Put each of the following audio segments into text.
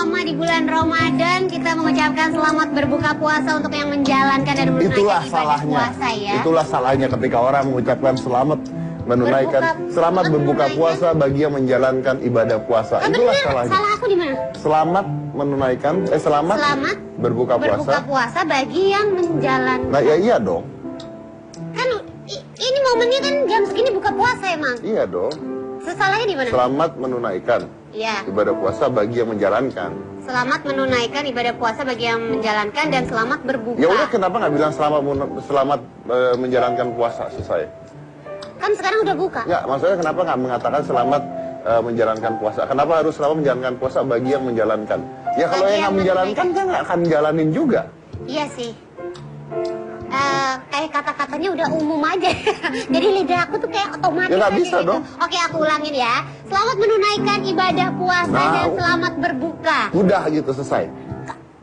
pertama di bulan Ramadan, kita mengucapkan selamat berbuka puasa untuk yang menjalankan dan menunaikan ibadah puasa ya. Itulah salahnya ketika orang mengucapkan selamat berbuka puasa bagi yang menjalankan ibadah puasa. Itulah salahnya. Salah aku di mana? Selamat berbuka puasa bagi yang menjalankan. Nah, ya iya dong. Kan ini momennya kan jam segini buka puasa emang. Iya dong. Salahnya di mana? Selamat menunaikan ibadah puasa bagi yang menjalankan. Selamat menunaikan ibadah puasa bagi yang menjalankan dan selamat berbuka. Ya udah, kenapa nggak bilang selamat menjalankan puasa selesai? Kan sekarang udah buka. Ya, maksudnya kenapa nggak mengatakan selamat menjalankan puasa? Kenapa harus selamat menjalankan puasa bagi yang menjalankan? Ya kalau yang nggak menjalankan kan nggak akan jalanin juga. Iya sih. Kayak kata-katanya udah umum aja. Jadi lidah aku tuh kayak otomatis. Ya nggak bisa gitu. dong. Oke, aku ulangin ya. Selamat menunaikan ibadah puasa dan selamat berbuka. Udah gitu, selesai.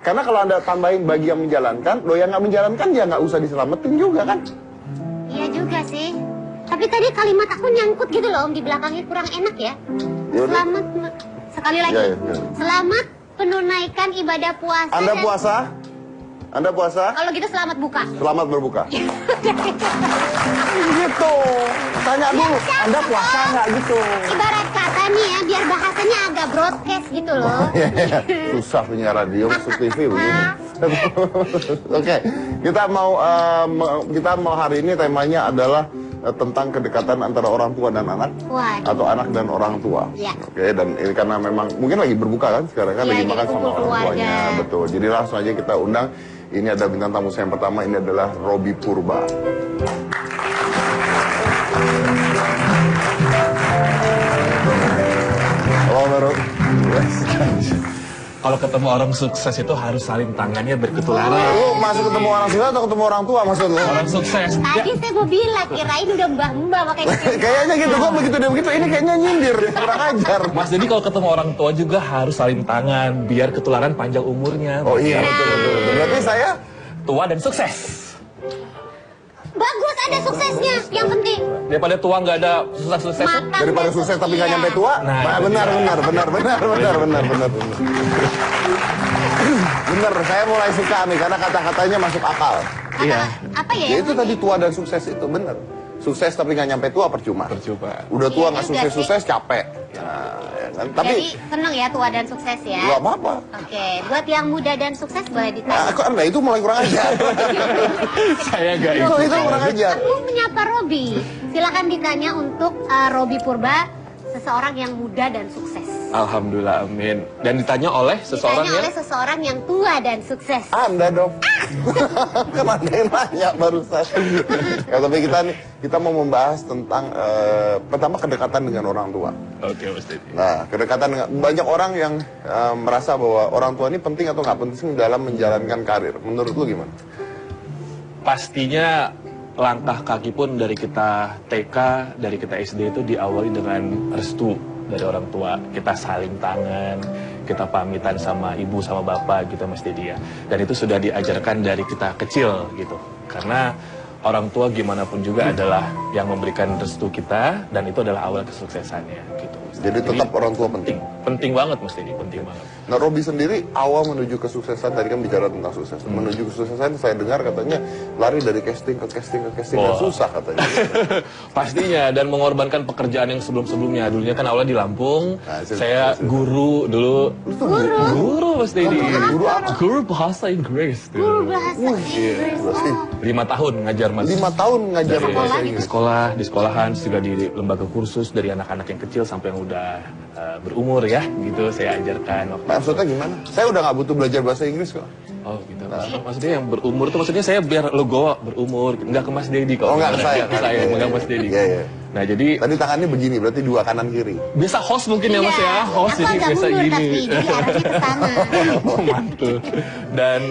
Karena kalau Anda tambahin bagi yang menjalankan, lo yang nggak menjalankan ya nggak usah diselamatin juga kan? Iya juga sih. Tapi tadi kalimat aku nyangkut gitu loh, Om, di belakangnya kurang enak ya. Selamat, sekali lagi. Selamat menunaikan ibadah puasa. Anda puasa? Anda puasa? Kalau gitu selamat buka. Selamat berbuka. Gitu. Tanya dulu, Anda puasa nggak gitu? Ibarat kata nih ya, biar bahasanya agak broadcast gitu loh. Susah punya radio masuk TV begini. Oke, kita mau hari ini temanya adalah tentang kedekatan antara orang tua dan anak. Atau anak dan orang tua. Oke, dan ini karena memang mungkin lagi berbuka kan sekarang kan, lagi makan sama orang tuanya. Betul. Jadi langsung aja kita undang. Ini ada bintang tamu saya yang pertama, ini adalah Robby Purba. Halo, Bro. Kalau ketemu orang sukses itu harus saling tangannya berketularan. Lu masuk ketemu orang sukses atau ketemu orang tua maksud lu? Orang sukses. Tadi saya mau bilang, kirain udah mbah-mbah pakai gitu. Kayaknya gitu, kok begitu dia begitu, ini kayaknya nyindir, kurang ajar. Mas, jadi kalau ketemu orang tua juga harus saling tangan, biar ketularan panjang umurnya. Oh iya, betul. Berarti saya tua dan sukses. Bagus, ada suksesnya, yang penting. Daripada tua nggak ada sukses. Daripada sukses tapi nggak nyampe tua. Nah, benar. Bener, saya mulai suka nih karena kata-katanya masuk akal. Iya. Apa ya? Ya itu tadi tua dan sukses itu bener. Sukses tapi nggak nyampe tua percuma. Udah tua nggak sukses capek. Nah, ya kan? Tapi jadi seneng ya tua dan sukses ya. Gak apa-apa. Oke, buat yang muda dan sukses boleh ditanya. Nah, itu mulai kurang ajar. Saya nggak itu kurang ajar. Aku menyapa Robby. Silakan ditanya untuk Robby Purba, seseorang yang muda dan sukses. Alhamdulillah, amin. Dan ditanya oleh seseorang yang tua dan sukses. Anda dong. Kan Anda yang nanya barusan. Ya, tapi kita mau membahas tentang pertama kedekatan dengan orang tua. Oke, Mas Deddy. Nah, kedekatan dengan banyak orang yang merasa bahwa orang tua ini penting atau nggak penting dalam menjalankan karir. Menurut lu gimana? Pastinya langkah kaki pun dari kita TK, dari kita SD itu diawali dengan restu dari orang tua. Kita saling tangan, kita pamitan sama ibu sama bapak gitu, Mas Deddy ya. Dan itu sudah diajarkan dari kita kecil gitu. Karena orang tua gimana pun juga adalah yang memberikan restu kita, dan itu adalah awal kesuksesannya gitu. Jadi tetap orang tua penting. Penting banget, Mas Deddy, penting banget. Nah, Robby sendiri awal menuju kesuksesan, tadi kan bicara tentang sukses. Menuju kesuksesan saya dengar katanya lari dari casting ke casting ke casting, dan susah katanya. Pastinya, dan mengorbankan pekerjaan yang sebelum-sebelumnya. Dulunya kan awalnya di Lampung, saya guru dulu. Guru, Mas Deddy. Guru apa? Guru bahasa Inggris. Guru bahasa Inggris. 5 tahun ngajar, Mas. 5 tahun ngajar bahasa Inggris. Di sekolahan, juga di lembaga kursus dari anak-anak yang kecil sampai yang udah berumur ya, gitu saya ajarkan. Maksudnya gimana? Saya udah nggak butuh belajar bahasa Inggris kok. Oh gitu. Maksudnya yang berumur tuh maksudnya saya biar logo berumur, nggak ke Mas Deddy kok. Oh nggak ke saya. Nggak Mas Deddy. Iya. Nah jadi tadi tangannya begini, berarti 2 kanan kiri. Biasa host mungkin ya Mas ya, host jadi biasa gini. Jadi arahnya ke sana. Oh mantul. Dan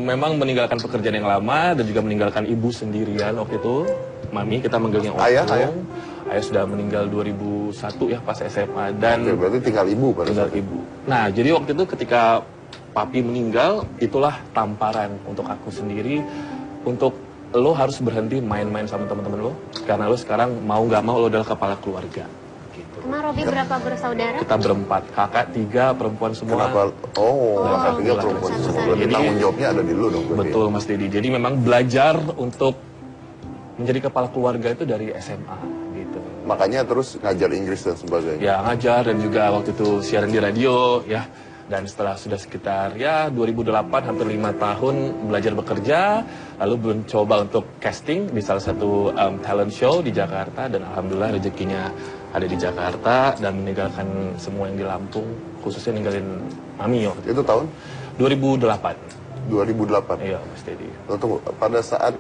memang meninggalkan pekerjaan yang lama dan juga meninggalkan ibu sendirian waktu itu. Mami kita manggilnya Ayah. Ayah sudah meninggal 2001 ya pas SMA, dan berarti tinggal ibu pada saat ibu. Nah, jadi waktu itu ketika papi meninggal, itulah tamparan untuk aku sendiri untuk lo harus berhenti main-main sama teman-teman lo, karena lo sekarang mau nggak mau lo adalah kepala keluarga. Gitu. Sama Robi berapa bersaudara? Kita berempat, kakak 3, perempuan semua. Kenapa? Oh, kakak 3 alhamdulillah, perempuan kita semua. besar. Berarti Jadi- tanggung jawabnya ada di lu dong. berarti. Betul Mas Dedi. Jadi memang belajar untuk menjadi kepala keluarga itu dari SMA gitu. Makanya terus ngajar Inggris dan sebagainya. Ya ngajar dan juga waktu itu siaran di radio ya. Dan setelah sudah sekitar ya 2008 hampir 5 tahun belajar bekerja, lalu mencoba untuk casting di salah satu talent show di Jakarta dan alhamdulillah rezekinya ada di Jakarta dan meninggalkan semua yang di Lampung, khususnya ninggalin Mami waktu Itu tahun 2008. 2008. Iya Mas Dedi. Tunggu, pada saat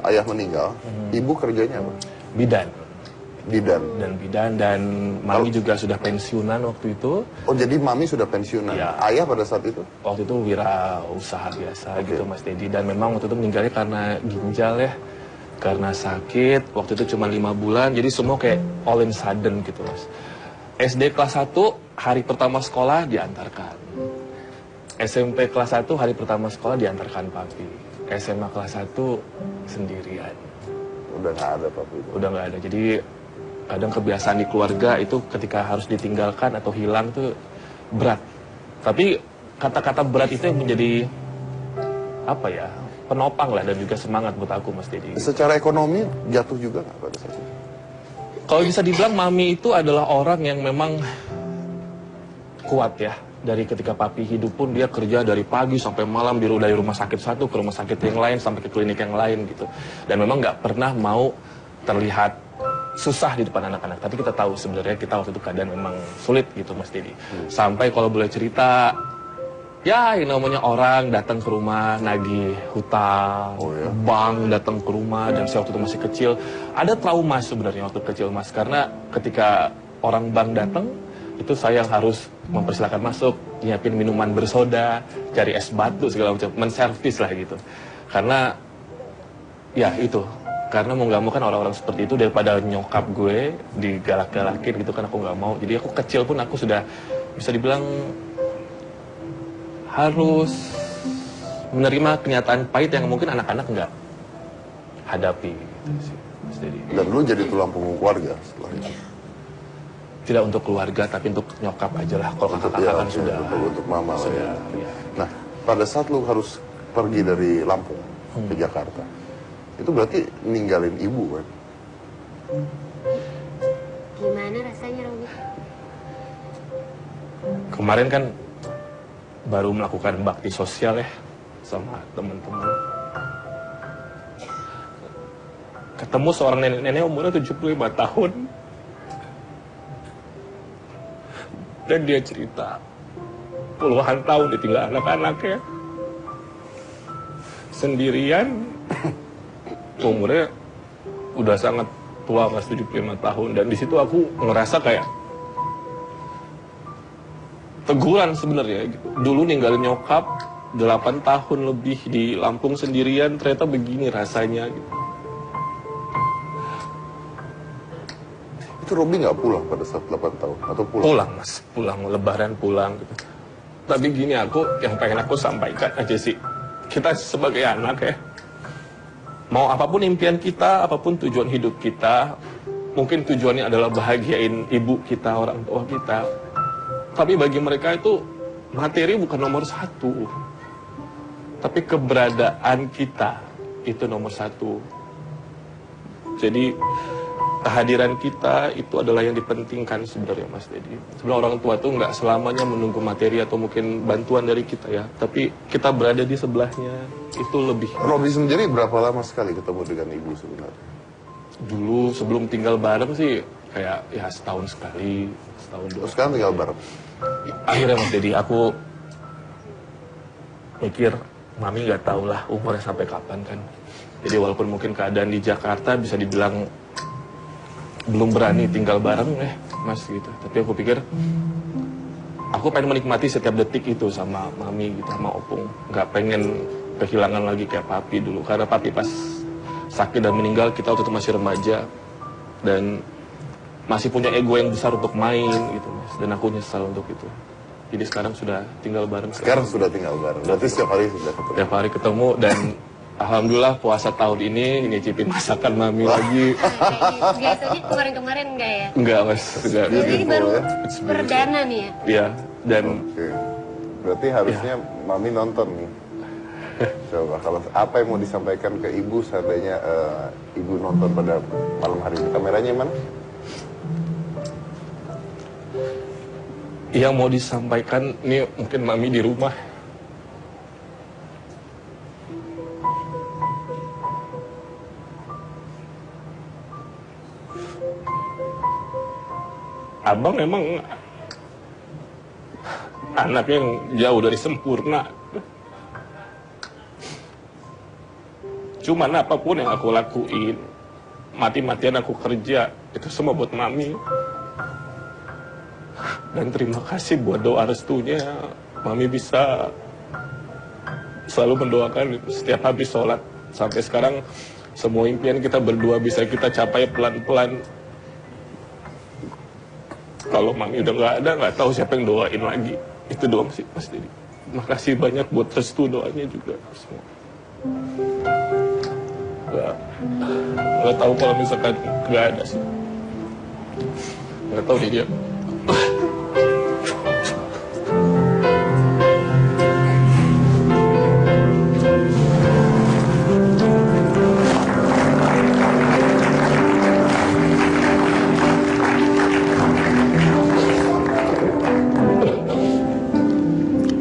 ayah meninggal, ibu kerjanya apa? Bidan. Bidan. Dan Mami juga sudah pensiunan waktu itu. Oh, jadi mami sudah pensiunan. Iya. Ayah pada saat itu? Waktu itu wira usaha biasa gitu Mas Dedi. Dan memang waktu itu meninggalnya karena ginjal ya. Karena sakit, waktu itu cuma 5 bulan. Jadi semua kayak all in sudden gitu Mas. SD kelas 1, hari pertama sekolah diantarkan. SMP kelas 1, hari pertama sekolah diantarkan papi. SMA kelas 1, sendirian. Udah nggak ada papi itu. Udah nggak ada. Jadi kadang kebiasaan di keluarga itu ketika harus ditinggalkan atau hilang tuh berat. Tapi kata-kata berat itu yang menjadi apa ya, penopang lah dan juga semangat buat aku Mas Dedi. Secara ekonomi jatuh juga nggak pada saat itu? Kalau bisa dibilang Mami itu adalah orang yang memang kuat ya. Dari ketika papi hidup pun dia kerja dari pagi sampai malam dari rumah sakit satu ke rumah sakit yang lain sampai ke klinik yang lain gitu. Dan memang nggak pernah mau terlihat susah di depan anak-anak. Tapi kita tahu sebenarnya kita waktu itu keadaan memang sulit gitu Mas Dedi. Sampai kalau boleh cerita, ya yang namanya orang datang ke rumah nagih hutang, Oh, ya. bank datang ke rumah dan saya waktu itu masih kecil. Ada trauma sebenarnya waktu kecil Mas, karena ketika orang bank datang itu saya yang harus mempersilahkan masuk, nyiapin minuman bersoda, cari es batu segala macam, menservis lah gitu. Karena ya itu, karena mau nggak mau kan orang-orang seperti itu daripada nyokap gue digalak-galakin gitu kan aku nggak mau. Jadi aku kecil pun aku sudah bisa dibilang harus menerima kenyataan pahit yang mungkin anak-anak nggak hadapi gitu sih. Jadi Dan lu jadi tulang punggung keluarga setelah itu. tidak untuk keluarga tapi untuk nyokap aja lah. Kalau Untuk kakak-kakak kan oke, sudah untuk mama lah ya. sudah ya. Nah, pada saat lu harus pergi dari Lampung ke Jakarta, itu berarti ninggalin ibu kan? Gimana rasanya Robi? Kemarin kan baru melakukan bakti sosial ya sama teman-teman. Ketemu seorang nenek-nenek umurnya 75 tahun. Dan dia cerita puluhan tahun ditinggal anak-anaknya. Sendirian. Umurnya udah sangat tua, Mas, 75 tahun. Dan di situ aku ngerasa kayak teguran sebenarnya gitu. Dulu ninggalin nyokap 8 tahun lebih di Lampung sendirian, ternyata begini rasanya gitu. Itu Robi nggak pulang pada saat 8 tahun? Atau pulang? Pulang Mas, pulang lebaran pulang gitu. Tapi gini aku yang pengen aku sampaikan aja sih. Kita sebagai anak ya, mau apapun impian kita, apapun tujuan hidup kita, mungkin tujuannya adalah bahagiain ibu kita, orang tua kita. Tapi bagi mereka itu materi bukan nomor 1. Tapi keberadaan kita itu nomor 1. Jadi kehadiran kita itu adalah yang dipentingkan sebenarnya Mas Dedi. Sebenarnya orang tua tuh nggak selamanya menunggu materi atau mungkin bantuan dari kita ya. Tapi kita berada di sebelahnya itu lebih. Robi sendiri berapa lama sekali ketemu dengan ibu sebenarnya? Dulu sebelum tinggal bareng sih kayak ya setahun sekali, setahun dua. Terus sekarang tinggal bareng? Akhirnya Mas Dedi aku mikir Mami nggak tahu lah umurnya sampai kapan kan. Jadi walaupun mungkin keadaan di Jakarta bisa dibilang belum berani tinggal bareng Mas gitu. Tapi aku pikir aku pengen menikmati setiap detik itu sama Mami gitu, sama Opung. Nggak pengen kehilangan lagi kayak Papi dulu. Karena Papi pas sakit dan meninggal kita waktu itu masih remaja dan masih punya ego yang besar untuk main gitu Mas. Dan aku nyesal untuk itu. Jadi sekarang sudah tinggal bareng. Sekarang sudah tinggal bareng. Berarti setiap hari sudah ketemu. Tiap hari ketemu dan Alhamdulillah puasa tahun ini nyicipin masakan mami lagi. Biasanya kemarin-kemarin enggak ya? Enggak mas, enggak. Jadi baru perdana nih ya? Iya, dan Oke. Berarti harusnya mami nonton nih. Coba kalau apa yang mau disampaikan ke ibu seandainya ibu nonton pada malam hari ini, kameranya mana? yang mau disampaikan ini mungkin mami di rumah. Abang memang anak yang jauh dari sempurna. Cuman apapun yang aku lakuin, mati-matian aku kerja, itu semua buat mami. Dan terima kasih buat doa restunya. Mami bisa selalu mendoakan setiap habis sholat. Sampai sekarang semua impian kita berdua bisa kita capai pelan-pelan. Kalau mami udah nggak ada, nggak tahu siapa yang doain lagi. Itu doang sih Mas Dedi. Makasih banyak buat restu doanya juga semua. Nggak tahu kalau misalkan nggak ada sih. Nggak tahu dia.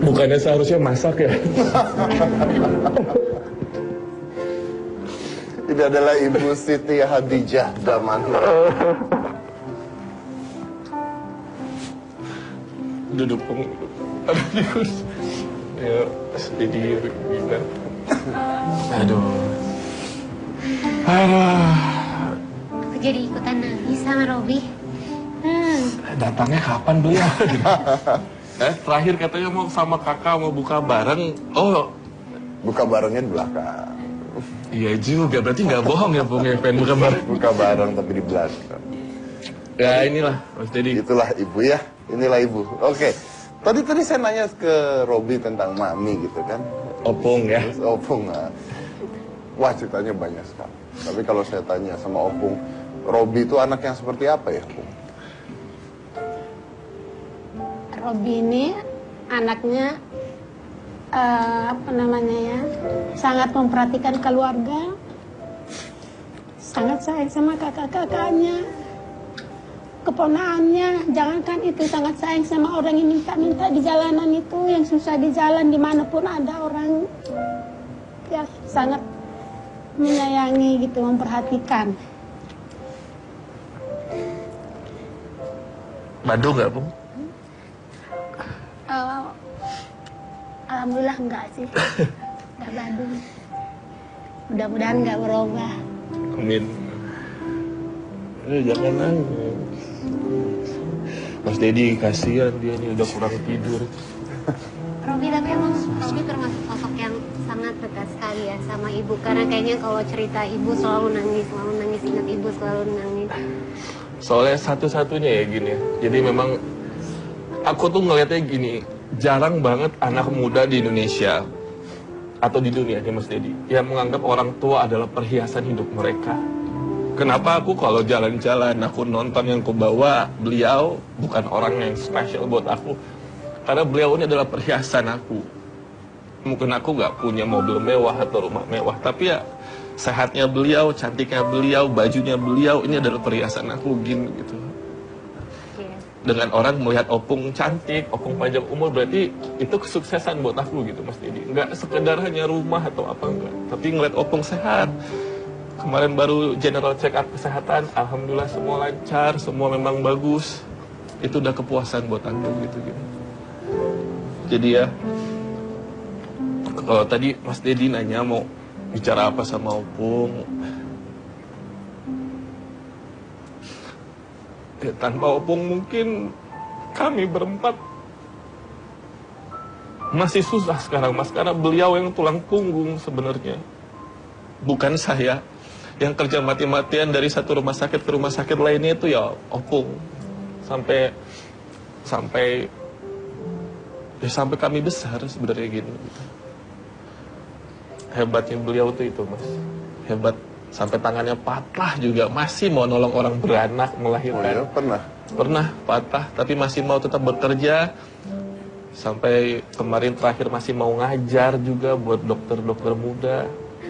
Bukannya seharusnya masak ya? Ini adalah Ibu Siti Hadijah Damani. Duduk ada di kursi. Ya, jadi gila. Aduh. Aku jadi ikutan nangis sama Robi. Datangnya kapan beliau? Terakhir katanya mau sama kakak mau buka bareng. Oh, Buka barengnya di belakang. iya juga. Berarti nggak bohong ya Bung ya, pengen buka bareng. Buka bareng tapi di belakang. Ya inilah Mas Dedi. Itulah ibu ya. Inilah ibu. Oke. Tadi saya nanya ke Robi tentang mami gitu kan. Opung ya. Terus Opung. Wah ceritanya banyak sekali. Tapi kalau saya tanya sama Opung, Robi itu anak yang seperti apa ya Opung? Robi ini anaknya sangat memperhatikan keluarga, sangat sayang sama kakak-kakaknya, keponakannya. Jangankan itu, sangat sayang sama orang yang minta-minta di jalanan itu, yang susah di jalan dimanapun ada orang, ya sangat menyayangi gitu, memperhatikan. Bandung nggak Bung? Alhamdulillah enggak sih, enggak Bandung. Mudah-mudahan enggak berubah. Amin. Jangan nangis. Mas Dedi kasihan dia nih udah kurang tidur. Robi tapi emang Robi termasuk sosok yang sangat dekat sekali ya sama ibu. Karena kayaknya kalau cerita ibu selalu nangis, ingat ibu selalu nangis. Soalnya satu-satunya ya gini. Jadi memang aku tuh ngelihatnya gini, jarang banget anak muda di Indonesia atau di dunia nih Mas Dedi yang menganggap orang tua adalah perhiasan hidup mereka. Kenapa aku kalau jalan-jalan aku nonton yang aku bawa beliau bukan orang yang spesial buat aku, karena beliau ini adalah perhiasan aku. Mungkin aku nggak punya mobil mewah atau rumah mewah, tapi ya sehatnya beliau, cantiknya beliau, bajunya beliau, ini adalah perhiasan aku gini gitu. Dengan orang melihat Opung cantik, Opung panjang umur, berarti itu kesuksesan buat aku gitu Mas Dedi. Nggak sekedar hanya rumah atau apa enggak, tapi ngeliat Opung sehat. Kemarin baru general check up kesehatan, alhamdulillah semua lancar, semua memang bagus. Itu udah kepuasan buat aku gitu. Jadi ya, kalau tadi Mas Dedi nanya mau bicara apa sama Opung, ya, tanpa Opung mungkin kami berempat masih susah sekarang Mas, karena beliau yang tulang punggung sebenarnya, bukan saya. Yang kerja mati-matian dari satu rumah sakit ke rumah sakit lainnya itu ya Opung. Sampai kami besar sebenarnya gitu. hebatnya beliau tuh itu Mas. Hebat sampai tangannya patah juga masih mau nolong orang beranak melahirkan. Oh, ya, Pernah patah tapi masih mau tetap bekerja. Sampai kemarin terakhir masih mau ngajar juga buat dokter-dokter muda.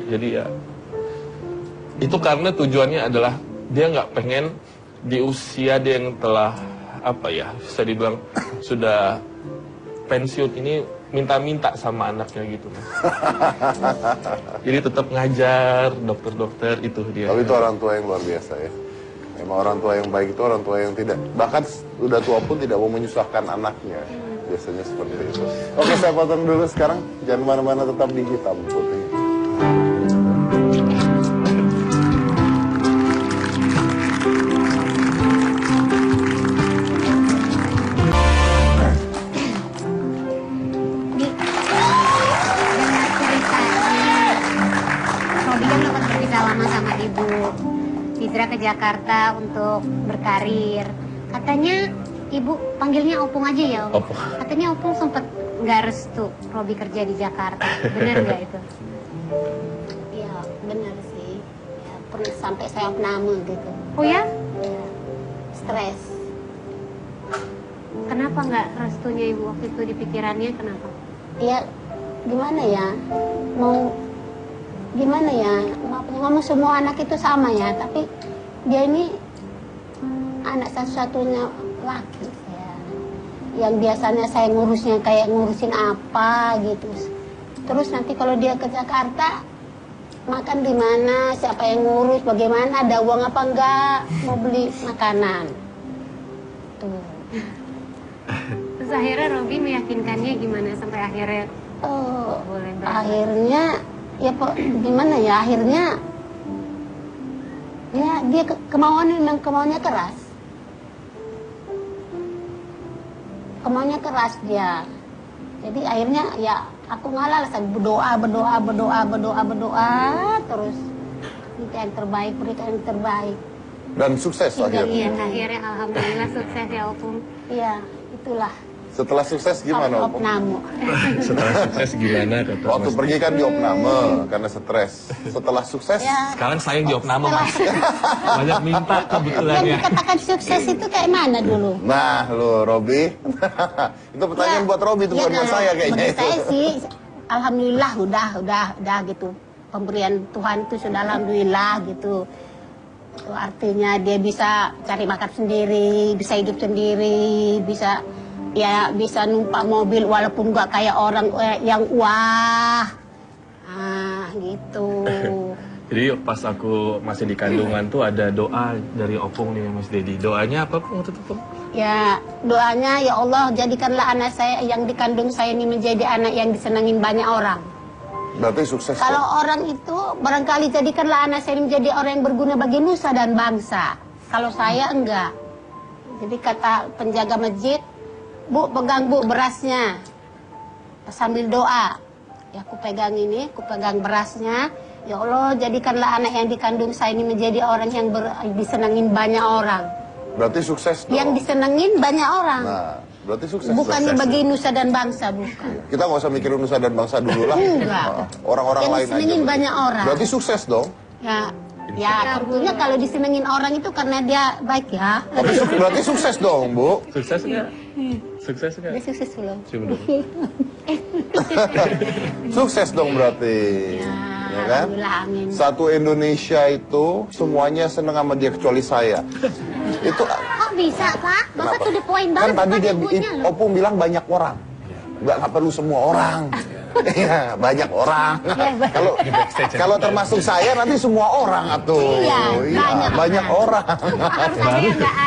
Jadi ya itu karena tujuannya adalah dia nggak pengen di usia dia yang telah apa ya, bisa dibilang sudah pensiun ini minta-minta sama anaknya gitu. Jadi tetap ngajar dokter-dokter itu dia. Tapi itu orang tua yang luar biasa ya. Memang orang tua yang baik itu orang tua yang tidak, bahkan udah tua pun tidak mau menyusahkan anaknya. Biasanya seperti itu. Oke, saya potong dulu sekarang. Jangan mana-mana, tetap di Hitam Putih. Hijrah ke Jakarta untuk berkarir. Katanya ibu panggilnya Opung aja ya, Om? Opung. Katanya Opung sempet nggak restu Robi kerja di Jakarta. Bener nggak itu? Ya benar sih. Ya, pernah sampai saya opname gitu. Oh ya? Ya, stres. Kenapa nggak restunya ibu waktu itu di pikirannya? Kenapa? Ya gimana ya? Mau gimana ya? Ngomong semua anak itu sama ya, tapi dia ini anak satu-satunya laki ya. Yang biasanya saya ngurusnya kayak ngurusin apa gitu. Terus nanti kalau dia ke Jakarta makan di mana, siapa yang ngurus, bagaimana, ada uang apa enggak, mau beli makanan. Tuh. Terus akhirnya Robi meyakinkannya gimana sampai akhirnya boleh berangkat? Akhirnya ya gimana ya, akhirnya ya dia kemauannya keras. Kemauannya keras dia. Jadi akhirnya ya aku ngalah lah, berdoa terus minta yang terbaik, berikan yang terbaik. Dan sukses akhirnya. Iya, akhirnya alhamdulillah sukses ya Opung. Iya, itulah. Setelah sukses gimana, Opung? Opname. Setelah sukses gimana kata Waktu Mas? pergi kan di opname karena stres. Setelah sukses, Ya, Sekarang saya yang di opname Mas. Banyak minta kebetulan yang ya. dikatakan sukses itu kayak mana dulu? nah lo Robi, itu pertanyaan buat Robi, itu bukan buat kalau saya kayaknya menurut itu. saya sih, alhamdulillah udah gitu. Pemberian Tuhan itu sudah alhamdulillah gitu. Itu artinya dia bisa cari makan sendiri, bisa hidup sendiri, bisa numpak mobil walaupun nggak kayak orang yang wah. Gitu. Jadi pas aku masih di kandungan tuh ada doa dari Opung nih Mas Dedi. Doanya apa Pung waktu itu Pung? Ya, doanya ya Allah jadikanlah anak saya yang dikandung saya ini menjadi anak yang disenangin banyak orang. Berarti sukses. Kalau orang itu barangkali jadikanlah anak saya ini menjadi orang yang berguna bagi nusa dan bangsa. Kalau saya enggak. Jadi kata penjaga masjid, Bu pegang Bu berasnya sambil doa. Ya aku pegang ini, aku pegang berasnya. Ya Allah jadikanlah anak yang dikandung saya ini menjadi orang yang disenangin banyak orang. Berarti sukses dong. Yang disenangin banyak orang. Nah, berarti sukses. Bukannya Sukses. bagi nusa dan bangsa, bukan. Kita nggak usah mikirin nusa dan bangsa dulu lah. Enggak. Orang-orang Yang lain aja. disenengin berarti. banyak orang. Berarti sukses dong. Ya tentunya kalau disenengin orang itu karena dia baik ya. Tapi berarti sukses dong, Bu. Sukses nggak? Sukses nggak? Dia sukses belum? Cium dulu. Sukses dong berarti. Ya kan? Alhamdulillah, amin. Satu Indonesia itu semuanya seneng sama dia kecuali saya. Itu Kok bisa, Pak? Bapak kenapa? tuh the point Kan banget tadi bukan dia ibunya loh. Opung bilang banyak orang. Nggak perlu semua orang. Iya, banyak orang. Kalau termasuk saya nanti semua orang atuh. Iya, banyak orang.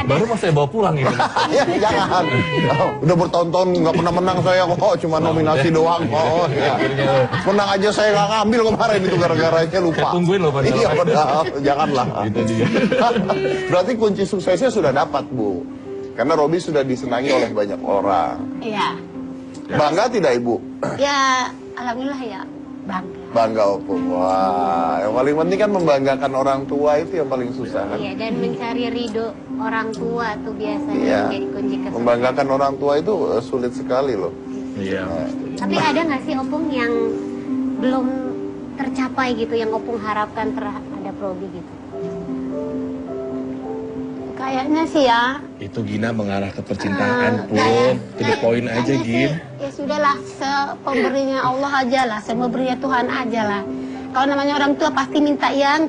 Baru pas saya bawa pulang gitu. Ya, jangan. Udah bertahun-tahun nggak pernah menang saya kok, cuma nominasi doang kok. Ya. Menang aja saya nggak ngambil kemarin itu gara-garanya lupa. Saya tungguin loh padahal. Iya padahal, janganlah. Itu dia. Berarti kunci suksesnya sudah dapat, Bu. Karena Robi sudah disenangi oleh banyak orang. Iya. Bangga tidak, Ibu? Ya, alhamdulillah ya, bangga. Bangga, Opung. Wah, yang paling penting kan membanggakan orang tua itu yang paling susah kan? Iya, dan mencari ridho orang tua tuh biasanya Iya. menjadi kunci kesuksesan. Membanggakan orang tua itu sulit sekali loh. Iya. Tapi ada nggak sih Opung yang belum tercapai gitu yang Opung harapkan terhadap Robi gitu? Kayaknya sih ya. Itu Gina mengarah ke percintaan pun. To the point aja, Gin. Ya sudahlah, pemberinya Allah aja lah, pemberinya Tuhan aja lah. Kalau namanya orang tua pasti minta yang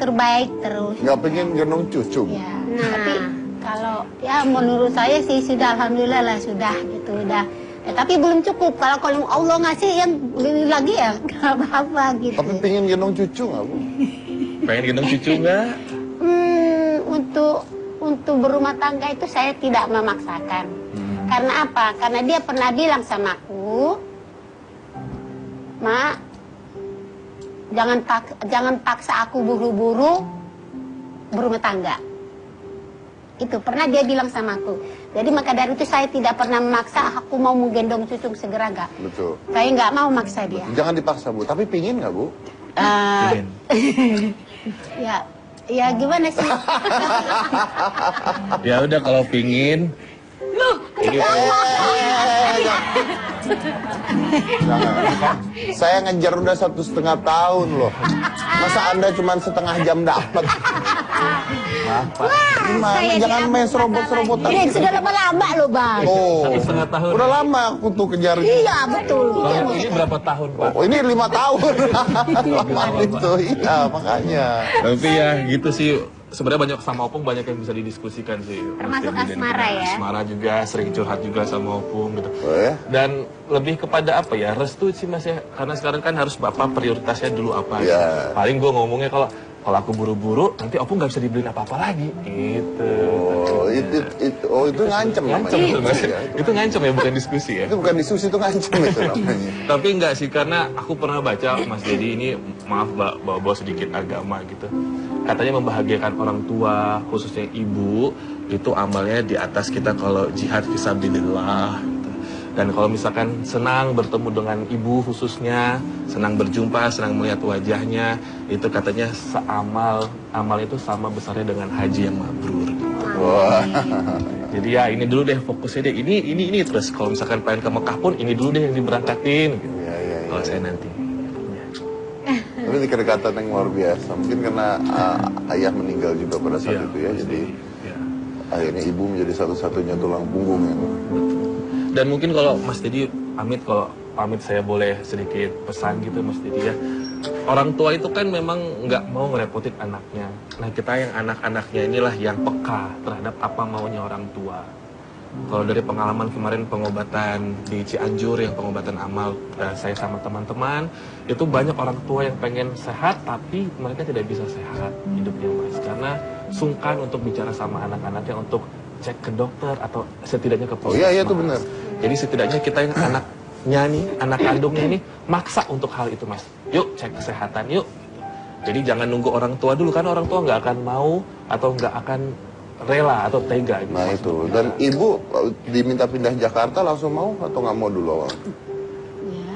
terbaik terus. Nggak pengen gendong cucu. Ya, tapi kalau ya menurut saya sih sudah alhamdulillah lah sudah gitu udah. Ya, tapi belum cukup. Kalau Allah ngasih yang lebih lagi ya nggak apa-apa gitu. Tapi pengen gendong cucu nggak, Bu? Pengen gendong cucu nggak? Untuk berumah tangga itu saya tidak memaksakan. Karena apa? Karena dia pernah bilang sama aku, "Mak, jangan paksa aku buru-buru berumah tangga." Itu pernah dia bilang sama aku. Jadi maka dari itu saya tidak pernah memaksa aku mau gendong cucu segera gak. Betul. Saya nggak mau maksa dia. Jangan dipaksa, Bu. Tapi pingin nggak, Bu? Ya gimana sih? Ya udah kalau pingin. Ini Jangan. Saya ngejar udah 1,5 tahun loh. Masa Anda cuma setengah jam dapat? Gimana? Jangan main serobot-serobotan. Ini sudah lama-lama loh Bang. Oh, 1,5 tahun. udah lama aku tuh kejar itu. Iya betul. Kalau ini berapa tahun, Pak? Oh, ini 5 tahun. Lama itu, iya makanya. Tapi ya gitu sih. Sebenarnya banyak sama Opung banyak yang bisa didiskusikan sih. Termasuk Mas Dedi dan Asmara ya? Asmara juga sering curhat juga sama Opung gitu. Oh, ya? Dan lebih kepada apa ya, restu sih Mas ya. Karena sekarang kan harus Bapak prioritasnya dulu apa. Ya. Gitu. Paling gue ngomongnya kalau aku buru-buru nanti Opung nggak bisa dibeliin apa-apa lagi. Gitu. Oh, itu ngancem Ngancem namanya. tuh, Mas. Iya, Itu ngancem ya, bukan diskusi ya. itu bukan diskusi, itu ngancem itu namanya. Tapi enggak sih, karena aku pernah baca Mas Dedi ini, maaf bawa sedikit agama gitu. Katanya membahagiakan orang tua, khususnya ibu, itu amalnya di atas kita kalau jihad fisabilillah. Gitu. Dan kalau misalkan senang bertemu dengan ibu khususnya, senang berjumpa, senang melihat wajahnya, itu katanya amal itu sama besarnya dengan haji yang mabrur. Wah. Jadi ya ini dulu deh fokusnya deh, ini terus kalau misalkan pengen ke Mekah pun ini dulu deh yang diberangkatin. Gitu. Iya. Kalau saya nanti. Tapi ini kedekatan yang luar biasa. Mungkin karena ayah meninggal juga pada saat itu ya. Jadi akhirnya ibu menjadi satu-satunya tulang punggung yang. Dan mungkin kalau Mas Dedi kalau pamit saya boleh sedikit pesan gitu Mas Dedi ya. Orang tua itu kan memang nggak mau ngerepotin anaknya. Nah kita yang anak-anaknya inilah yang peka terhadap apa maunya orang tua. Kalau dari pengalaman kemarin pengobatan di Cianjur yang pengobatan amal saya sama teman-teman, itu banyak orang tua yang pengen sehat tapi mereka tidak bisa sehat hidupnya Mas. Karena sungkan untuk bicara sama anak-anaknya untuk cek ke dokter atau setidaknya ke puskesmas. Oh iya itu benar. Jadi setidaknya kita yang anaknya nih, anak kandungnya ini maksa untuk hal itu Mas. Yuk cek kesehatan yuk. Jadi jangan nunggu orang tua dulu karena orang tua nggak akan mau atau nggak akan rela atau tega gitu. Nah itu. Dan ibu diminta pindah Jakarta langsung mau atau nggak mau dulu awal? Ya.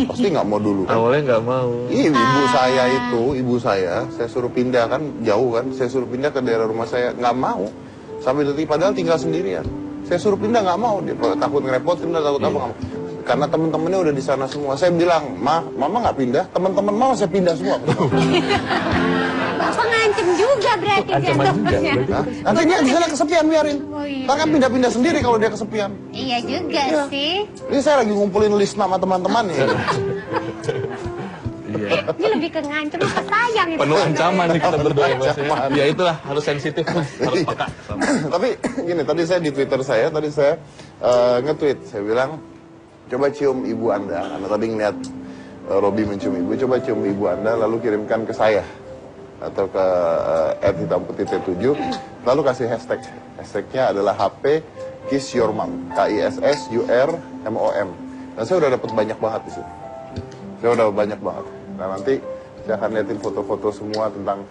Pasti nggak mau dulu kan? Awalnya nggak mau. Ibu saya suruh pindah kan jauh kan, saya suruh pindah ke daerah rumah saya nggak mau. Sampai detik padahal tinggal sendirian. Saya suruh pindah nggak mau, dia takut ngerepotin, takut apa nggak mau. Karena teman-temannya udah di sana semua. Saya bilang, mama nggak pindah, teman-teman mau saya pindah semua. Bapak ngancem juga berarti Ancaman juga. jatuhnya. Nanti dia di sana kesepian biarin. Oh, iya. Ntar kan pindah-pindah sendiri kalau dia kesepian. Iya juga Iya. sih. Ini saya lagi ngumpulin list nama teman-teman nih. Iya. Ini lebih ke ngancem apa sayang itu? Penuh ancaman nih kita berdua Mas. Ancaman. Ya itulah harus sensitif Mas, harus peka. Tapi gini, tadi saya di Twitter saya nge-tweet, saya bilang coba cium ibu Anda, karena tadi ngeliat Robi mencium ibu, coba cium ibu Anda lalu kirimkan ke saya atau ke @hitamputit7 lalu kasih hashtag. Hashtagnya adalah HP Kiss Your Mom, KISSURMOM. Nah saya udah dapat banyak banget di sini. Saya udah banyak banget. Nah nanti saya akan liatin foto-foto semua tentang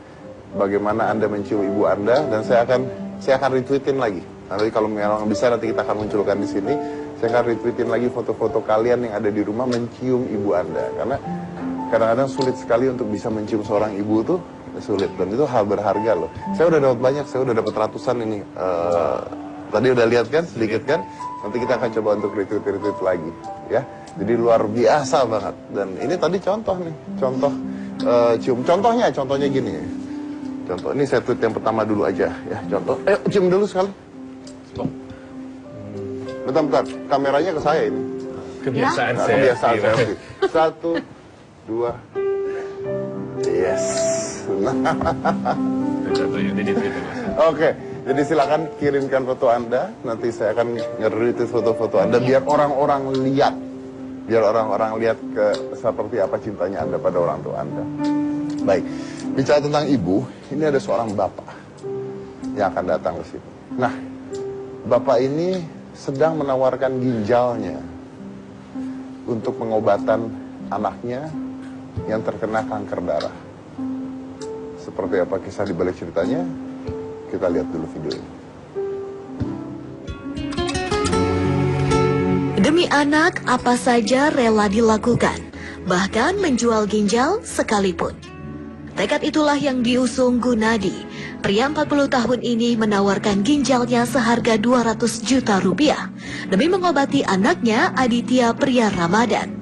bagaimana Anda mencium ibu Anda dan saya akan retweetin lagi. Nanti kalau memang bisa nanti kita akan munculkan di sini. Saya akan retweetin lagi foto-foto kalian yang ada di rumah mencium ibu Anda. Karena kadang-kadang sulit sekali untuk bisa mencium seorang ibu tuh sulit dan itu hal berharga loh. Saya udah dapat banyak, saya udah dapat ratusan ini. Tadi udah lihat kan sedikit kan? Nanti kita akan coba untuk retweet lagi, ya. Jadi luar biasa banget. Dan ini tadi contoh nih, contoh cium. Contohnya gini. Contoh ini saya tweet yang pertama dulu aja ya. Contoh, cium dulu sekali. Bentar, kameranya ke saya ini. Kebiasaan saya. Kebiasaan selfie. 1, 2, yes. Oke, jadi silakan kirimkan foto Anda. Nanti saya akan nge-retweet foto-foto Anda biar orang-orang lihat. Biar orang-orang lihat seperti apa cintanya Anda pada orang tua Anda. Baik, bicara tentang ibu, ini ada seorang bapak yang akan datang ke sini. Nah, bapak ini sedang menawarkan ginjalnya untuk pengobatan anaknya yang terkena kanker darah. Seperti apa kisah di balik ceritanya? Kita lihat dulu video ini. Demi anak, apa saja rela dilakukan, bahkan menjual ginjal sekalipun. Tekad itulah yang diusung Gunadi. Pria 40 tahun ini menawarkan ginjalnya seharga 200 juta rupiah demi mengobati anaknya Aditya Pria Ramadan.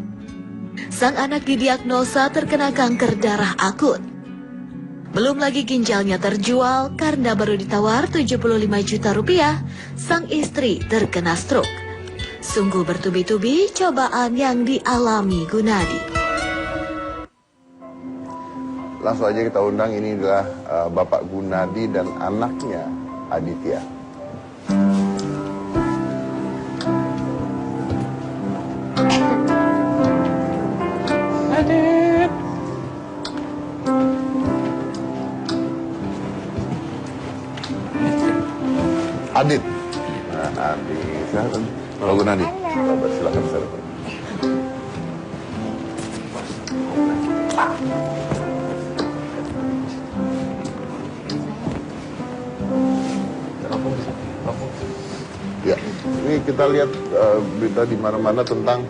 Sang anak didiagnosa terkena kanker darah akut. Belum lagi ginjalnya terjual karena baru ditawar 75 juta rupiah, sang istri terkena stroke. Sungguh bertubi-tubi cobaan yang dialami Gunadi. Langsung aja kita undang, ini adalah Bapak Gunadi dan anaknya Aditya. Adit. Nah, Adit. Silakan. Pak Gunadi. Coba silakan saya. Ya, ini kita lihat berita di mana-mana tentang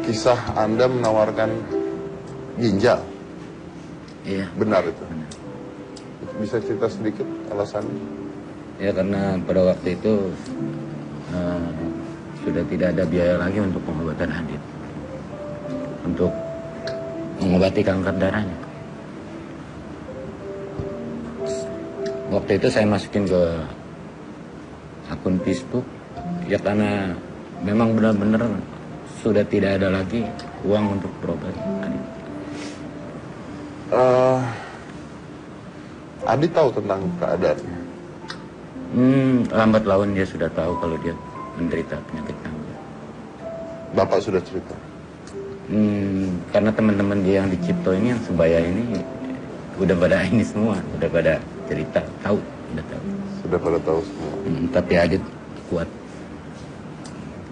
kisah Anda menawarkan ginjal. Iya. Benar itu. Bisa cerita sedikit alasannya? Ya karena pada waktu itu sudah tidak ada biaya lagi untuk pengobatan Adit, untuk mengobati kanker darahnya. Waktu itu saya masukin ke akun Facebook, ya karena memang benar-benar sudah tidak ada lagi uang untuk berobat Adit. Adit tahu tentang keadaannya? Lambat laun dia sudah tahu kalau dia menderita penyakit kanker. Bapak sudah cerita? Karena teman-teman dia yang di Cipto ini, yang sebaya ini, udah pada ini semua, udah pada cerita, tahu, udah tahu. Sudah pada tahu semua. Tapi Adit kuat.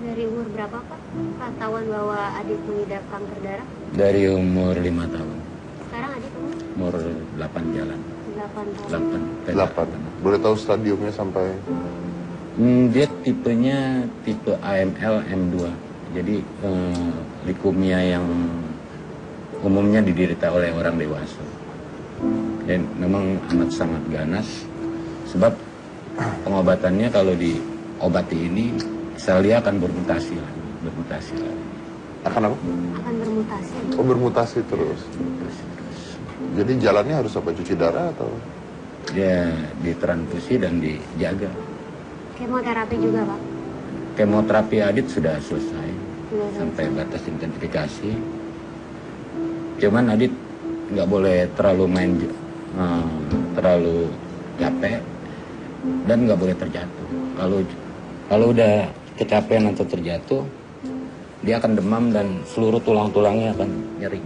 Dari umur berapa Pak ketahuan bahwa Adit mengidap kanker darah? Dari umur 5 tahun. Sekarang Adit Umur 8 jalan. 8 tahun. 8. Boleh tahu stadiumnya sampai? Dia tipenya tipe AML M2. Jadi leukemia yang umumnya diderita oleh orang dewasa. Dan memang amat sangat ganas. Sebab pengobatannya kalau diobati ini, sel dia akan bermutasi lagi. Akan apa? Akan bermutasi. Oh, bermutasi terus. Jadi jalannya harus apa? Cuci darah atau? Dia ditransfusi dan dijaga. Kemoterapi juga Pak? Kemoterapi Adit sudah selesai. Sampai batas intensifikasi. Cuman Adit nggak boleh terlalu terlalu capek dan nggak boleh terjatuh. Kalau udah kecapean atau terjatuh, dia akan demam dan seluruh tulang-tulangnya akan nyeri,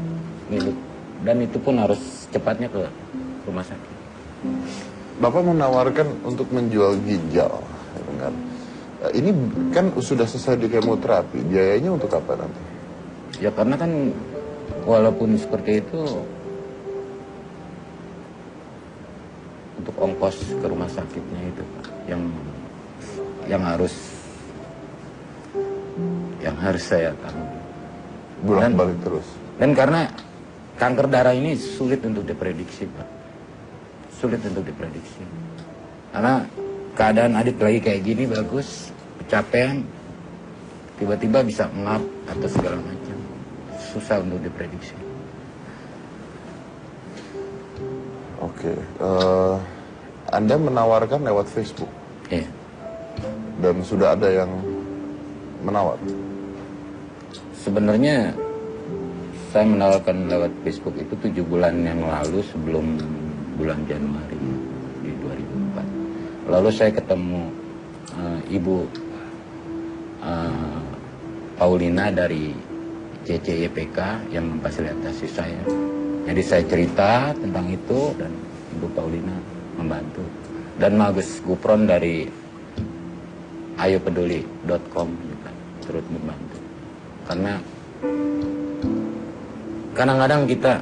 ngilu. Dan itu pun harus cepatnya ke rumah sakit. Bapak menawarkan untuk menjual ginjal, kan? Ini kan sudah selesai di kemoterapi, biayanya untuk apa nanti? Ya karena kan walaupun seperti itu, untuk ongkos ke rumah sakitnya itu yang harus saya tanggung. Bolak-balik terus. Dan karena kanker darah ini sulit untuk diprediksi, Pak. Sulit untuk diprediksi. Karena keadaan Adit lagi kayak gini bagus, kecapean, tiba-tiba bisa ngap atau segala macam. Susah untuk diprediksi. Oke, Anda menawarkan lewat Facebook? Iya. Dan sudah ada yang menawar? Sebenarnya saya menawarkan lewat Facebook itu 7 bulan yang lalu sebelum bulan Januari di 2004. Lalu saya ketemu Ibu Paulina dari CCYPK yang memfasilitasi saya. Jadi saya cerita tentang itu dan Ibu Paulina membantu. Dan Magus Gupron dari ayopeduli.com juga turut membantu. Karena kadang-kadang kita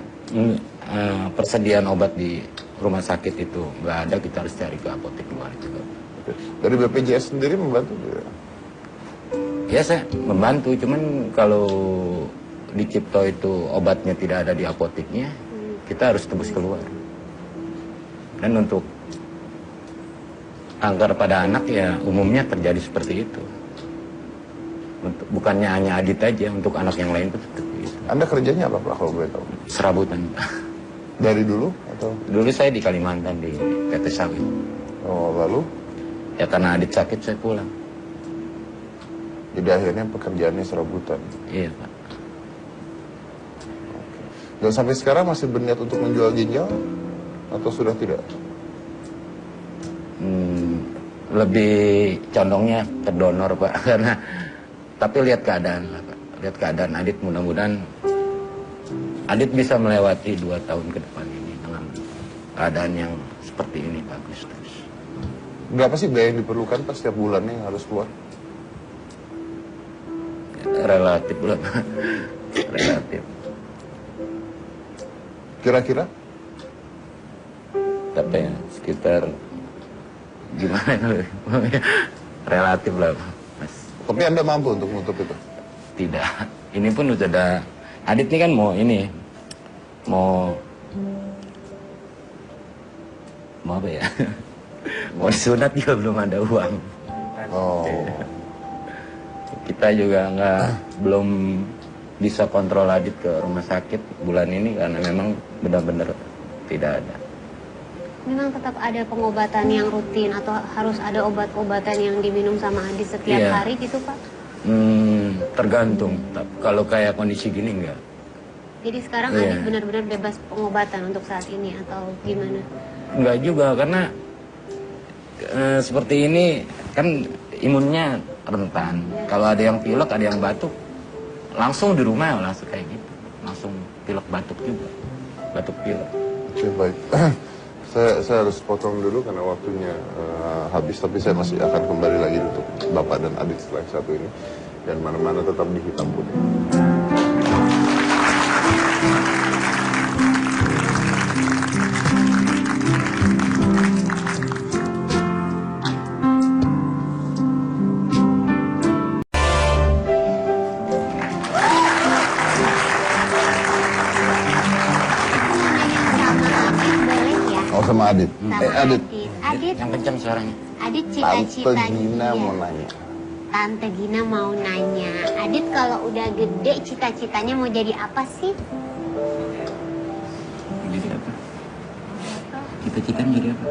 persediaan obat di rumah sakit itu nggak ada, kita harus cari ke apotek luar juga. Dari BPJS sendiri membantu tidak? Ya saya membantu, cuman kalau di Cipto itu obatnya tidak ada di apoteknya, kita harus tebus keluar. Dan untuk kanker pada anak ya umumnya terjadi seperti itu. Bukannya hanya Adit aja, untuk anak yang lain pun seperti itu. Anda kerjanya apa Pak kalau boleh tahu? Serabutan. Dari dulu atau? Dulu saya di Kalimantan di PT Sawit. Oh, lalu? Ya karena Adit sakit saya pulang. Jadi akhirnya pekerjaannya serabutan. Iya Pak. Dan sampai sekarang masih berniat untuk menjual ginjal atau sudah tidak? Lebih condongnya ke donor Pak, karena tapi lihat keadaan lah Pak. Lihat keadaan Adit, mudah-mudahan Adit bisa melewati 2 tahun ke depan ini dengan keadaan yang seperti ini bagus terus. Berapa sih biaya yang diperlukan Pak setiap bulannya yang harus keluar? Relatif lah Pak. Relatif. Kira-kira? Tapi ya, sekitar gimana kalau relatif lah Mas. Tapi Anda mampu untuk menutup itu? Tidak. Ini pun udah ada. Adit ini kan mau apa ya? Mau disunat juga belum ada uang. Oh. Kita juga belum bisa kontrol Adit ke rumah sakit bulan ini karena memang benar-benar tidak ada. Memang tetap ada pengobatan yang rutin atau harus ada obat-obatan yang diminum sama Adit setiap hari gitu Pak? Tergantung. Kalau kayak kondisi gini enggak. Jadi sekarang Adit benar-benar bebas pengobatan untuk saat ini atau gimana? Enggak juga, karena seperti ini kan imunnya rentan. Kalau ada yang pilek, ada yang batuk, langsung di rumah langsung kayak gitu. Langsung pilek batuk juga. Batuk pilek. Oke, baik. Saya harus potong dulu karena waktunya habis, tapi saya masih akan kembali lagi untuk Bapak dan Adit setelah yang satu ini. Dan mana-mana tetap di Hitam Putih. Sama Adit. Adit. Adit. Yang kencang suaranya. Adit cita-citanya. Tante Gina mau nanya. Tante Gina mau nanya. Adit kalau udah gede cita-citanya mau jadi apa sih? Jadi apa? Cita-citanya jadi apa?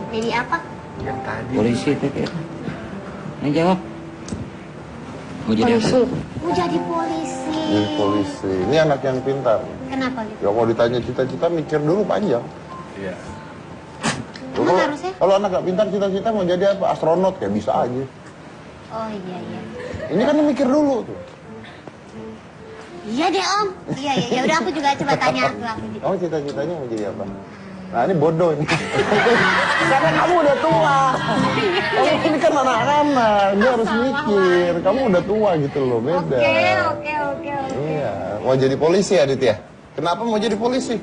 Jadi apa? Yang tadi. Polisi itu kayak. Yang jawab. Mau jadi apa? Mau jadi polisi. Jadi polisi. Ini anak yang pintar. Kenapa gitu? Ya kalau ditanya cita-cita mikir dulu panjang. Iya. Emang harusnya? Kalau anak gak pintar cita-cita mau jadi apa? Astronot kayak bisa aja. Oh iya. Ini kan mikir dulu tuh. Iya deh Om. Iya. Ya udah aku juga coba tanya aku. Kamu cita-citanya mau jadi apa? Nah ini bodoh ini. Karena kamu udah tua. Kamu ini kan anak-anak, dia harus mikir. Kamu udah tua gitu loh, beda. Oke. Iya, mau jadi polisi Adit ya? Kenapa mau jadi polisi?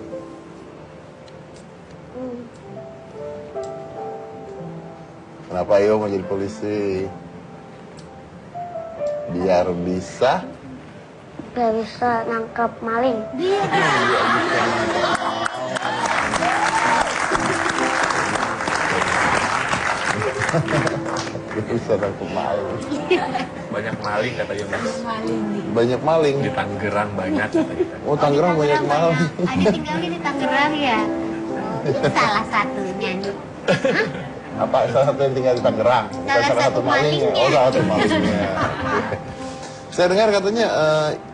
Kenapa Ayo mau jadi polisi? Biar bisa nangkap maling. bisa nangkep maling. Banyak maling katanya Mas. Banyak maling. Di Tangerang banyak katanya. Oh, Tangerang banyak maling. Ada tinggalnya di Tangerang ya. Salah satunya nih. Apa salah satu yang tinggal di Tangerang? Salah satu malingnya. Oh, salah satu malingnya. Saya dengar katanya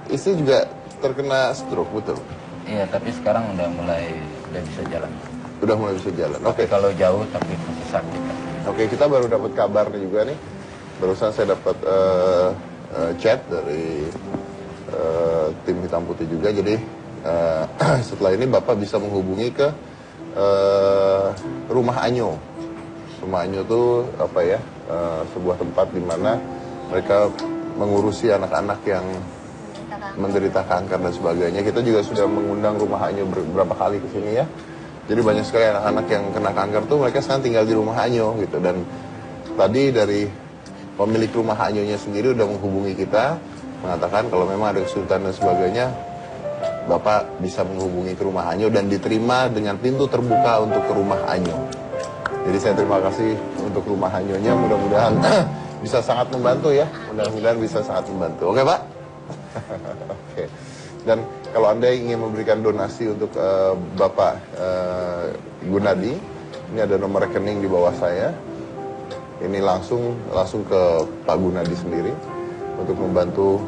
istri juga terkena stroke, betul? Iya, tapi sekarang udah bisa jalan. Udah mulai bisa jalan. Oke, kalau jauh tapi masih sakit. Oke, kita baru dapat kabarnya juga nih. Barusan saya dapat chat dari tim Hitam Putih juga. Jadi setelah ini Bapak bisa menghubungi ke Rumah Anyo. Rumah Anyo itu apa ya? Sebuah tempat di mana mereka mengurusi anak-anak yang menderita kanker dan sebagainya. Kita juga sudah mengundang Rumah Anyo beberapa kali ke sini ya. Jadi banyak sekali anak-anak yang kena kanker tuh mereka sekarang tinggal di Rumah Anyo gitu. Dan tadi dari pemilik Rumah Anyonya sendiri udah menghubungi kita, mengatakan kalau memang ada kesulitan dan sebagainya, Bapak bisa menghubungi ke Rumah Anyo dan diterima dengan pintu terbuka untuk ke Rumah Anyo. Jadi saya terima kasih untuk Rumah Anyonya, mudah-mudahan bisa sangat membantu ya. Mudah-mudahan bisa sangat membantu. Oke Pak? Oke. Dan kalau Anda ingin memberikan donasi untuk Bapak Gunadi, ini ada nomor rekening di bawah saya. Ini langsung ke Pak Gunadi sendiri untuk membantu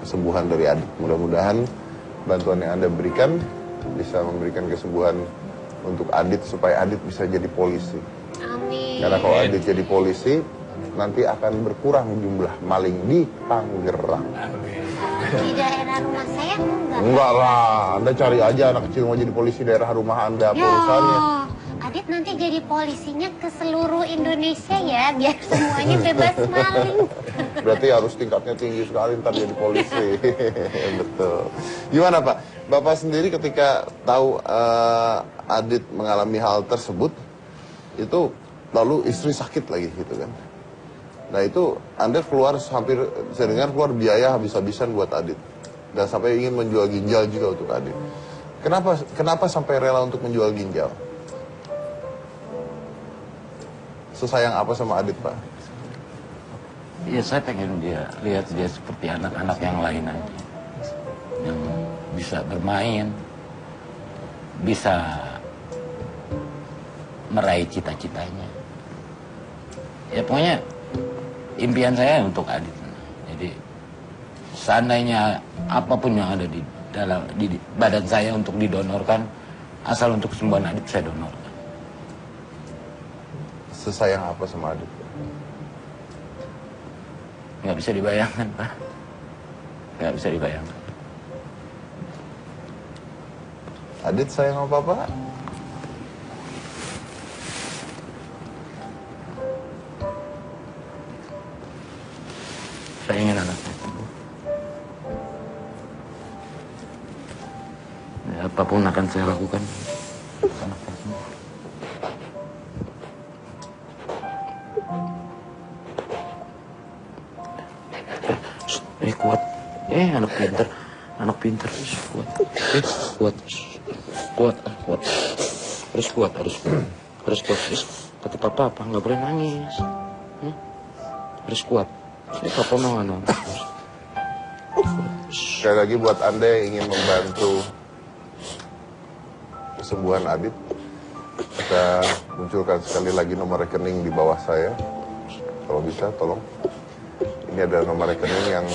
kesembuhan dari Adit. Mudah-mudahan bantuan yang Anda berikan bisa memberikan kesembuhan untuk Adit supaya Adit bisa jadi polisi. Amin. Karena kalau Adit jadi polisi, nanti akan berkurang jumlah maling di Tangerang. Di daerah rumah saya enggak. Enggak lah, Anda cari aja anak kecil mau jadi polisi daerah rumah Anda, apa urusannya? Adit nanti jadi polisinya ke seluruh Indonesia ya, biar semuanya bebas maling. Berarti harus tingkatnya tinggi sekali ntar jadi polisi. Betul. Gimana Pak? Bapak sendiri ketika tahu Adit mengalami hal tersebut, itu lalu istri sakit lagi gitu kan? Nah itu Anda keluar hampir, saya dengar keluar biaya habis-habisan buat Adit. Dan sampai ingin menjual ginjal juga untuk Adit. Kenapa sampai rela untuk menjual ginjal? Sesayang apa sama Adit Pak? Iya, saya pengen lihat dia seperti anak-anak yang lain aja. Yang bisa bermain, bisa meraih cita-citanya. Ya pokoknya impian saya untuk Adit. Jadi seandainya apapun yang ada di badan saya untuk didonorkan, asal untuk kesembuhan Adit saya donorkan. Sesayang apa sama Adit? Nggak bisa dibayangkan, Pak. Nggak bisa dibayangkan. Adit sayang sama Papa? Saya ingin anaknya sembuh. Ya, apapun akan saya lakukan. Anaknya sembuh. Kuat. Anak pintar. Anak pintar. Kuat. Kuat. Kuat. Kuat. Harus kuat. Harus kuat. Harus kuat. Kata papa apa? Nggak boleh nangis. Harus kuat. Ini papa mau nggak nangis? Sekali lagi buat Anda yang ingin membantu kesembuhan Adit, kita munculkan sekali lagi nomor rekening di bawah saya. Kalau bisa tolong. Ini ada nomor rekening yang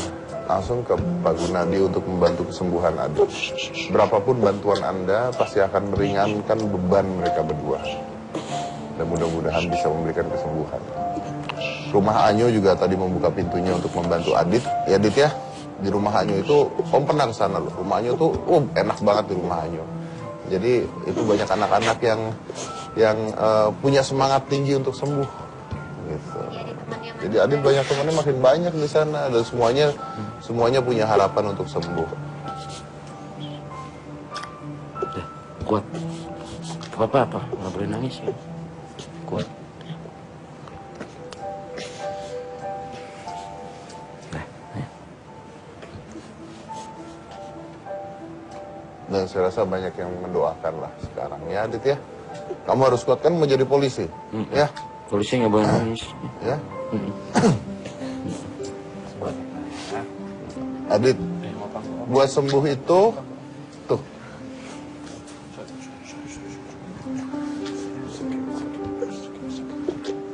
langsung ke Pak Gunadi untuk membantu kesembuhan Adit. Berapapun bantuan Anda pasti akan meringankan beban mereka berdua. Dan mudah-mudahan bisa memberikan kesembuhan. Rumah Anyo juga tadi membuka pintunya untuk membantu Adit. Ya Adit ya, di Rumah Anyo itu Om pernah kesana loh. Rumah Anyo tuh enak banget di Rumah Anyo. Jadi itu banyak anak-anak yang punya semangat tinggi untuk sembuh. Gitu. Jadi Adit banyak temannya makin banyak di sana dan semuanya punya harapan untuk sembuh. Kuat. Apa? Nggak boleh nangis ya. Kuat. Dan saya rasa banyak yang mendoakan lah sekarang ya Adit ya. Kamu harus kuat kan menjadi polisi, ya. Polisi nggak boleh nangis. Ya. Adit, buat sembuh itu, tuh.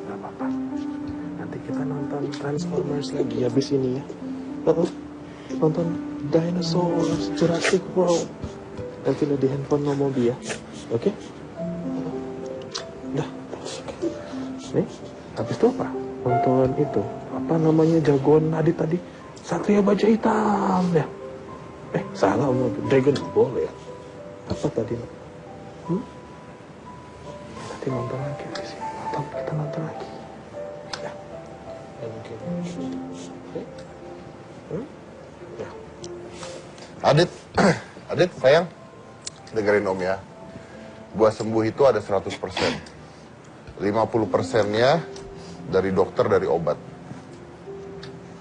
Gak apa-apa. Nanti kita nonton Transformers lagi habis ini ya. Nonton Dinosaurs, Jurassic World. Nanti di handphone Mobi ya. Oke? Udah. Nih, habis itu apa? Nonton itu. Apa namanya jagoan Adit tadi? Satria Baja Hitam ya. Salah mau Dragon Ball ya. Apa tadi? Nanti nonton lagi di sini. Kita nonton lagi. Ya. Mungkin. Ya. Adit, Adit sayang, dengerin Om ya. Buat sembuh itu ada 100%. 50%-nya dari dokter, dari obat.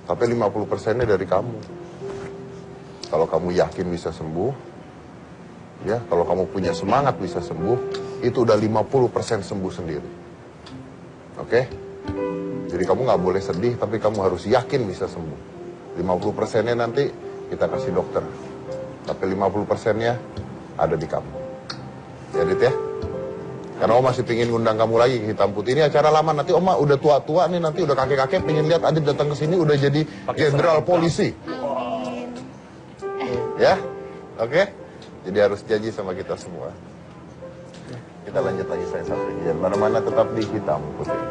Tapi 50%-nya dari kamu. Kalau kamu yakin bisa sembuh, ya, kalau kamu punya semangat bisa sembuh, itu udah 50% sembuh sendiri. Oke? Jadi kamu nggak boleh sedih, tapi kamu harus yakin bisa sembuh. 50%-nya nanti kita kasih dokter. Tapi 50%-nya ada di kamu. Ya, Dit ya? Karena Om masih pingin ngundang kamu lagi ke Hitam Putih. Ini acara lama, nanti Om udah tua-tua nih, nanti udah kakek-kakek pingin lihat Adit datang ke sini udah jadi jenderal polisi. Ya? Oke? Jadi harus janji sama kita semua. Kita lanjut lagi saya sampai jangan mana-mana, tetap di Hitam Putih.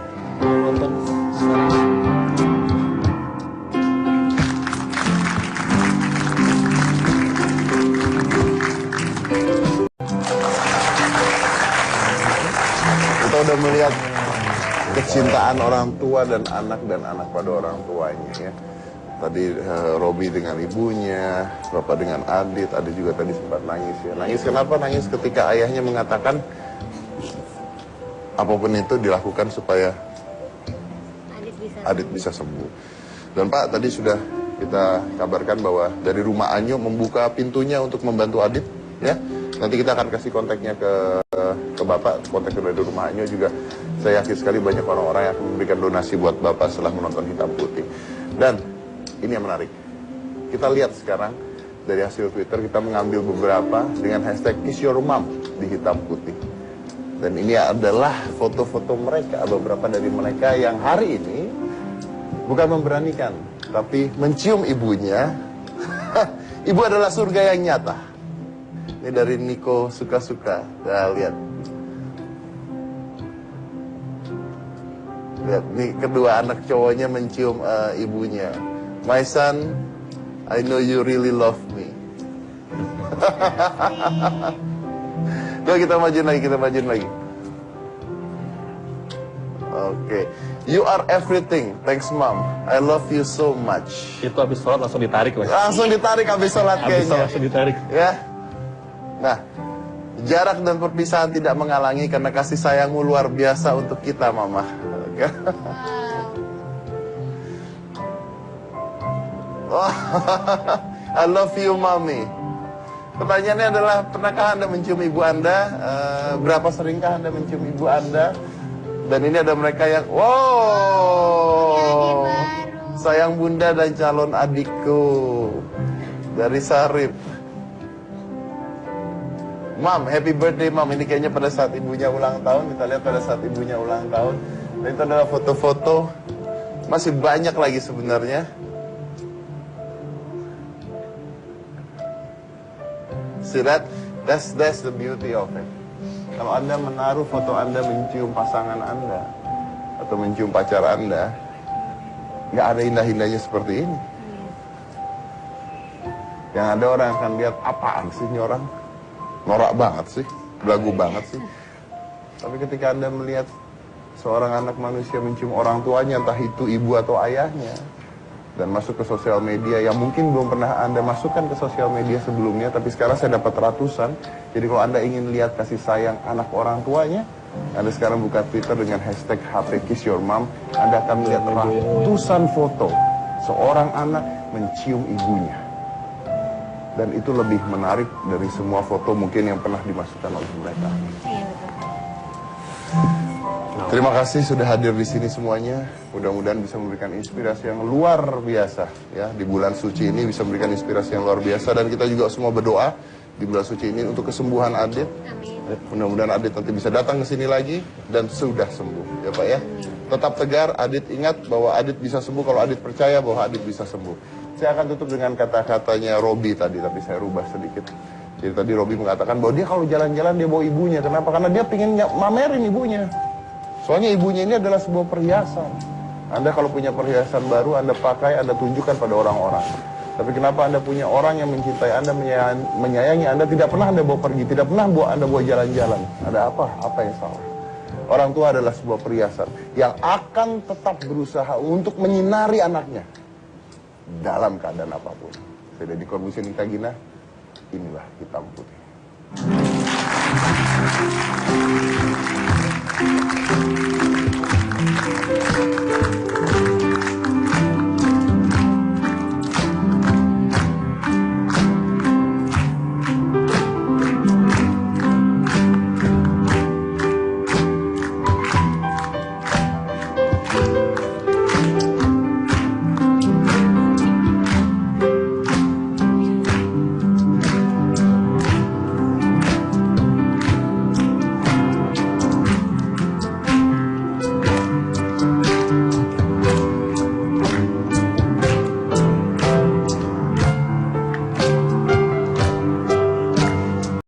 Nonton sekarang. Kita udah melihat kecintaan orang tua dan anak pada orang tuanya ya. Tadi Robi dengan ibunya, Bapak dengan Adit, Adit juga tadi sempat nangis ya. Nangis kenapa? Nangis ketika ayahnya mengatakan apapun itu dilakukan supaya Adit bisa sembuh. Dan Pak tadi sudah kita kabarkan bahwa dari Rumah Anyo membuka pintunya untuk membantu Adit ya. Nanti kita akan kasih kontaknya ke Bapak, kontaknya dari Rumah Anyo juga. Saya yakin sekali banyak orang-orang yang akan memberikan donasi buat Bapak setelah menonton Hitam Putih. Dan ini yang menarik. Kita lihat sekarang dari hasil Twitter, kita mengambil beberapa dengan hashtag Kiss Your Mom di Hitam Putih. Dan ini adalah foto-foto mereka, beberapa dari mereka yang hari ini bukan memberanikan, tapi mencium ibunya. Ibu adalah surga yang nyata. Ini dari Niko Suka-Suka. Nah, lihat. Lihat, nih kedua anak cowoknya mencium ibunya. My son, I know you really love me. Yuk kita majuin lagi, Oke. You are everything. Thanks mom. I love you so much. Itu habis sholat langsung ditarik Mas. Langsung ditarik habis sholat Habis kayaknya. sholat langsung ditarik. Ya. Nah, jarak dan perpisahan tidak menghalangi karena kasih sayangmu luar biasa untuk kita mama. Oke. Oh, I love you, Mami. Pertanyaannya adalah, pernahkah Anda mencium ibu Anda? Berapa seringkah Anda mencium ibu Anda? Dan ini ada mereka yang, wow, sayang bunda dan calon adikku. Dari Sarip. Mam, happy birthday, Mam. Ini kayaknya pada saat ibunya ulang tahun. Kita lihat pada saat ibunya ulang tahun. Dan itu adalah foto-foto. Masih banyak lagi sebenarnya. See that? That's the beauty of it. Kalau Anda menaruh foto Anda mencium pasangan Anda atau mencium pacar Anda, nggak ada indah-indahnya seperti ini. Yang ada orang akan lihat, apaan sih ini orang? Norak banget sih, belagu banget sih. Tapi ketika Anda melihat seorang anak manusia mencium orang tuanya, entah itu ibu atau ayahnya, dan masuk ke sosial media yang mungkin belum pernah Anda masukkan ke sosial media sebelumnya, tapi sekarang saya dapat ratusan. Jadi kalau Anda ingin lihat kasih sayang anak orang tuanya, Anda sekarang buka Twitter dengan hashtag #HappyKissYourMom, Anda akan melihat ratusan foto seorang anak mencium ibunya. Dan itu lebih menarik dari semua foto mungkin yang pernah dimasukkan oleh mereka. Iya betul. Nah, Terima kasih sudah hadir di sini semuanya. Mudah-mudahan bisa memberikan inspirasi yang luar biasa ya di bulan suci ini, bisa memberikan inspirasi yang luar biasa, dan kita juga semua berdoa di bulan suci ini untuk kesembuhan Adit. Mudah-mudahan Adit nanti bisa datang ke sini lagi dan sudah sembuh ya Pak ya. Tetap tegar, Adit ingat bahwa Adit bisa sembuh kalau Adit percaya bahwa Adit bisa sembuh. Saya akan tutup dengan kata-katanya Robi tadi, tapi saya rubah sedikit. Jadi tadi Robi mengatakan bahwa dia kalau jalan-jalan dia bawa ibunya. Kenapa? Karena dia pengen mamerin ibunya. Soalnya ibunya ini adalah sebuah perhiasan. Anda kalau punya perhiasan baru, Anda pakai, Anda tunjukkan pada orang-orang. Tapi kenapa Anda punya orang yang mencintai Anda, menyayangi Anda, tidak pernah Anda bawa pergi, tidak pernah Anda bawa jalan-jalan. Ada apa? Apa yang salah? Orang tua adalah sebuah perhiasan yang akan tetap berusaha untuk menyinari anaknya dalam keadaan apapun. Saya Deddy Corbuzier Nintagina, inilah Hitam Putih.